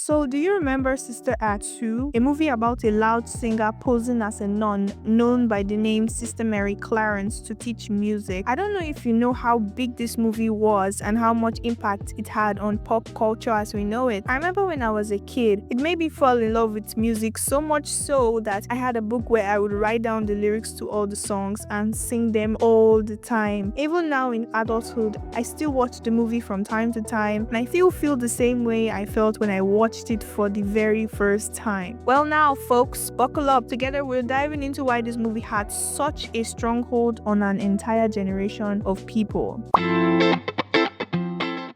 So, do you remember Sister Act 2? A movie about a loud singer posing as a nun known by the name Sister Mary Clarence to teach music. I don't know if you know how big this movie was and how much impact it had on pop culture as we know it. I remember when I was a kid, it made me fall in love with music so much so that I had a book where I would write down the lyrics to all the songs and sing them all the time. Even now in adulthood, I still watch the movie from time to time and I still feel the same way I felt when I watched it for the very first time. Well now folks, buckle up. Together we're diving into why this movie had such a stronghold on an entire generation of people.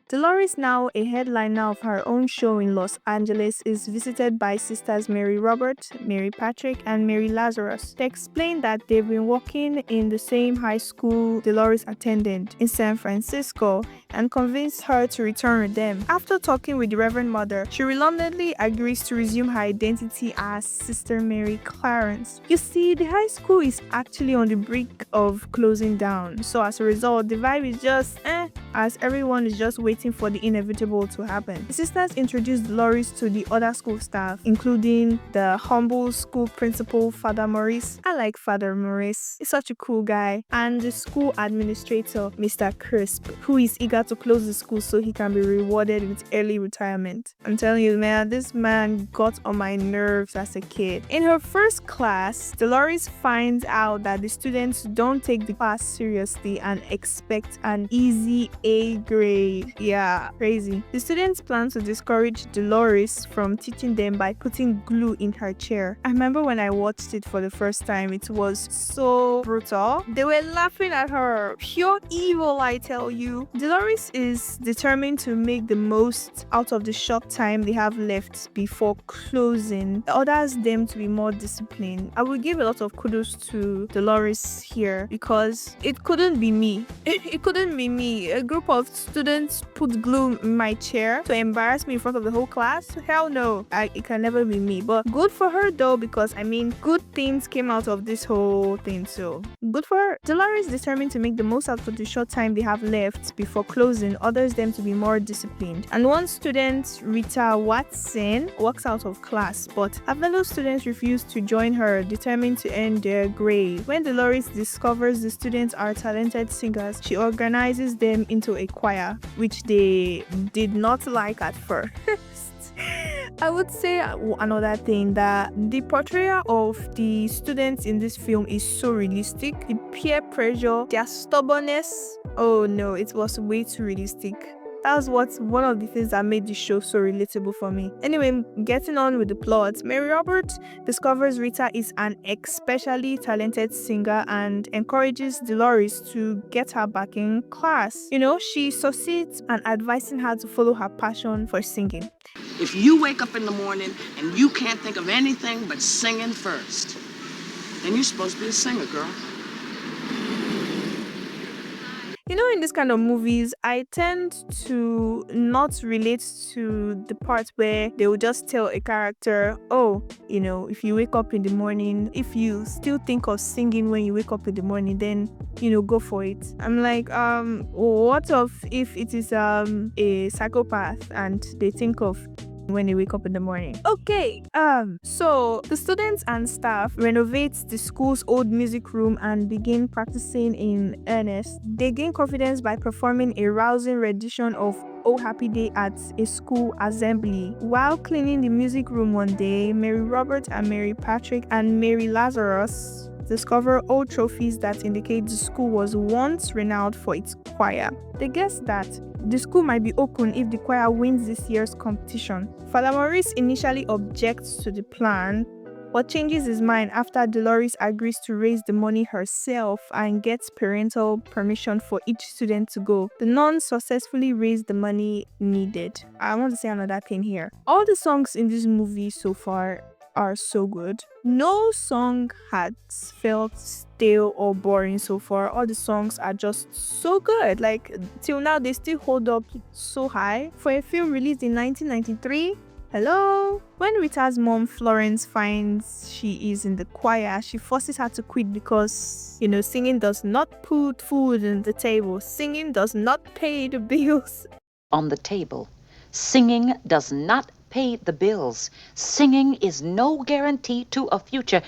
Dolores, now a headliner of her own show in Los Angeles, is visited by sisters Mary Robert, Mary Patrick, and Mary Lazarus. They explain that they've been working in the same high school Dolores attended in San Francisco and convince her to return with them. After talking with the Reverend Mother, she reluctantly agrees to resume her identity as Sister Mary Clarence. You see, the high school is actually on the brink of closing down, so as a result, the vibe is just as everyone is just waiting for the inevitable to happen. The sisters introduce Dolores to the other school staff, including the humble school principal, Father Maurice. I like Father Maurice. He's such a cool guy. And the school administrator, Mr. Crisp, who is eager to close the school so he can be rewarded with early retirement. I'm telling you, man, this man got on my nerves as a kid. In her first class, Dolores finds out that the students don't take the class seriously and expect an easy A grade. Yeah, crazy. The students plan to discourage Dolores from teaching them by putting glue in her chair. I remember when I watched it for the first time, it was so brutal. They were laughing at her. Pure evil, I tell you. Dolores is determined to make the most out of the short time they have left before closing. Orders them to be more disciplined. I would give a lot of kudos to Dolores here because it couldn't be me. It couldn't be me. A group of students put glue in my chair to embarrass me in front of the whole class. Hell no, it can never be me. But good for her though, because I mean, good things came out of this whole thing, so good for her. Dolores is determined to make the most out of the short time they have left before closing, orders them to be more disciplined. And one student, Rita Watson, walks out of class, but her fellow students refuse to join her, determined to earn their grade. When Dolores discovers the students are talented singers, she organizes them into a choir, which they did not like at first. I would say another thing, that the portrayal of the students in this film is so realistic. The peer pressure, their stubbornness, oh no, it was way too realistic. That was one of the things that made the show so relatable for me. Anyway, getting on with the plot, Mary Robert discovers Rita is an especially talented singer and encourages Dolores to get her back in class. You know, she succeeds and advising her to follow her passion for singing. If you wake up in the morning and you can't think of anything but singing first, then you're supposed to be a singer, girl. You know, in this kind of movies, I tend to not relate to the part where they will just tell a character, oh, you know, if you wake up in the morning, if you still think of singing when you wake up in the morning, then, you know, go for it. I'm like, what if it is a psychopath and they think of when they wake up in the morning? Okay, so the students and staff renovate the school's old music room and begin practicing in earnest. They gain confidence by performing a rousing rendition of Oh Happy Day at a school assembly. While cleaning the music room one day, Mary Robert and Mary Patrick and Mary Lazarus discover old trophies that indicate the school was once renowned for its choir. They guess that the school might be open if the choir wins this year's competition. Father Maurice initially objects to the plan, but changes his mind after Dolores agrees to raise the money herself and gets parental permission for each student to go. The nuns successfully raise the money needed. I want to say another thing here. All the songs in this movie so far are so good. No song has felt stale or boring so far. All the songs are just so good. Like, till now, they still hold up so high. For a film released in 1993, hello? When Rita's mom, Florence, finds she is in the choir, she forces her to quit because, you know, singing does not put food on the table. Singing does not pay the bills. On the table. Singing does not pay the bills. Singing is no guarantee to a future.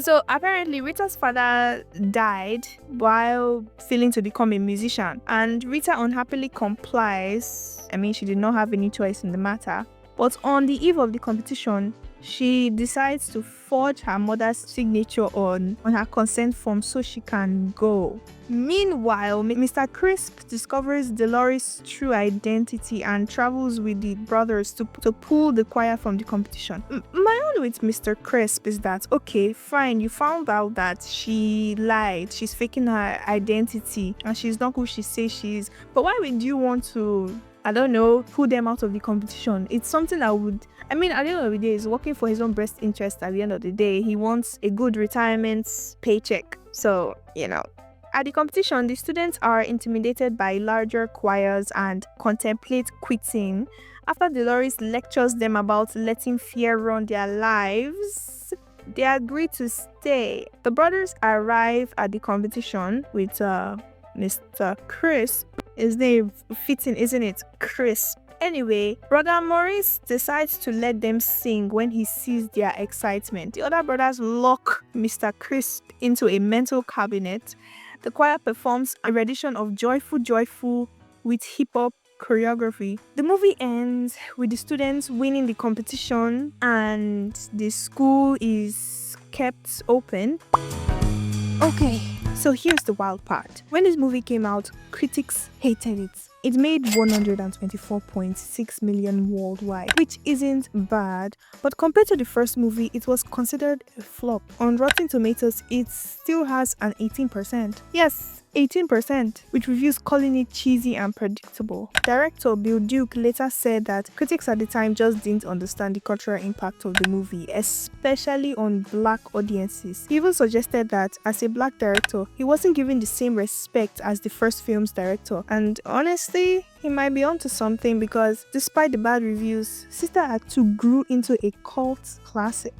So apparently Rita's father died while failing to become a musician, and Rita unhappily complies. I mean, she did not have any choice in the matter. But on the eve of the competition, she decides to forge her mother's signature on her consent form so she can go. Meanwhile, Mr. Crisp discovers Dolores' true identity and travels with the brothers to pull the choir from the competition. My own with Mr. Crisp is that, okay, fine, you found out that she lied, she's faking her identity, and she's not who she says she is. But why would you want to, I don't know, pull them out of the competition? It's something that would, I mean, at the end of the day, he's working for his own best interest. At the end of the day, he wants a good retirement paycheck. So, you know. At the competition, the students are intimidated by larger choirs and contemplate quitting. After Dolores lectures them about letting fear run their lives, they agree to stay. The brothers arrive at the competition with Mr. Crisp. His name fitting, isn't it? Crisp. Anyway, Brother Maurice decides to let them sing when he sees their excitement. The other brothers lock Mr. Crisp into a mental cabinet. The choir performs a rendition of Joyful Joyful with hip-hop choreography. The movie ends with the students winning the competition and the school is kept open. Okay, so here's the wild part. When this movie came out, critics hated it. It made 124.6 million worldwide, which isn't bad, but compared to the first movie, it was considered a flop. On Rotten Tomatoes, it still has an 18%. Yes, 18%, with reviews calling it cheesy and predictable. Director Bill Duke later said that critics at the time just didn't understand the cultural impact of the movie, especially on black audiences. He even suggested that as a black director, he wasn't given the same respect as the first film's director, and honestly, he might be onto something because despite the bad reviews, Sister Act 2 grew into a cult classic.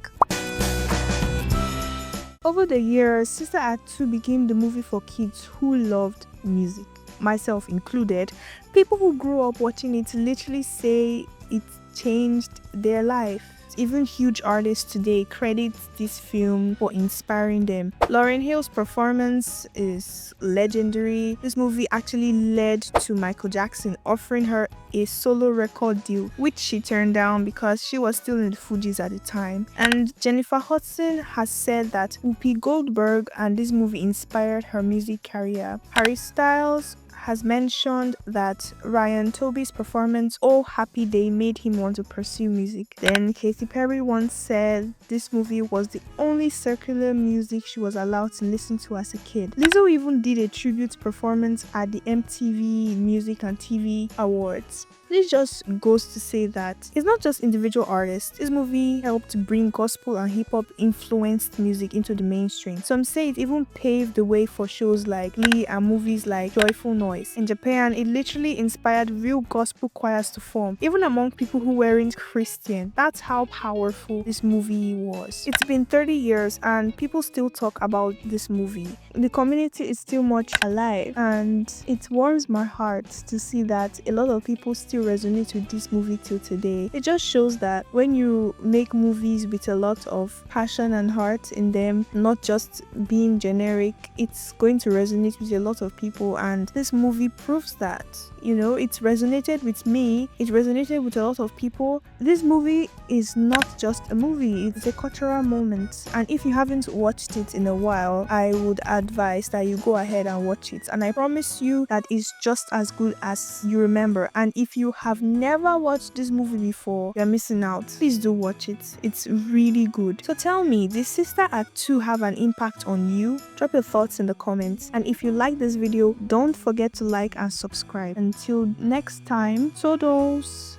Over the years, Sister Act 2 became the movie for kids who loved music, myself included. People who grew up watching it literally say it changed their life. Even huge artists today credit this film for inspiring them. Lauryn Hill's performance is legendary. This movie actually led to Michael Jackson offering her a solo record deal, which she turned down because she was still in the Fugees at the time. And Jennifer Hudson has said that Whoopi Goldberg and this movie inspired her music career. Harry Styles has mentioned that Ryan Tobey's performance, Oh Happy Day, made him want to pursue music. Then Katy Perry once said this movie was the only secular music she was allowed to listen to as a kid. Lizzo even did a tribute performance at the MTV Music and TV Awards. This just goes to say that it's not just individual artists. This movie helped bring gospel and hip-hop influenced music into the mainstream. Some say it even paved the way for shows like Glee and movies like Joyful Noise. In Japan, it literally inspired real gospel choirs to form, even among people who weren't Christian. That's how powerful this movie was. It's been 30 years and people still talk about this movie. The community is still much alive, and it warms my heart to see that a lot of people still resonate with this movie till today. It just shows that when you make movies with a lot of passion and heart in them, not just being generic, it's going to resonate with a lot of people, and this movie proves that. You know, it resonated with me, it resonated with a lot of people. This movie is not just a movie, it's a cultural moment, and if you haven't watched it in a while, I would advise that you go ahead and watch it, and I promise you that it's just as good as you remember. And if you have never watched this movie before, you're missing out. Please do watch it, it's really good. So tell me, did Sister Act 2 have an impact on you? Drop your thoughts in the comments, and if you like this video, don't forget to like and subscribe. Until next time, Todos!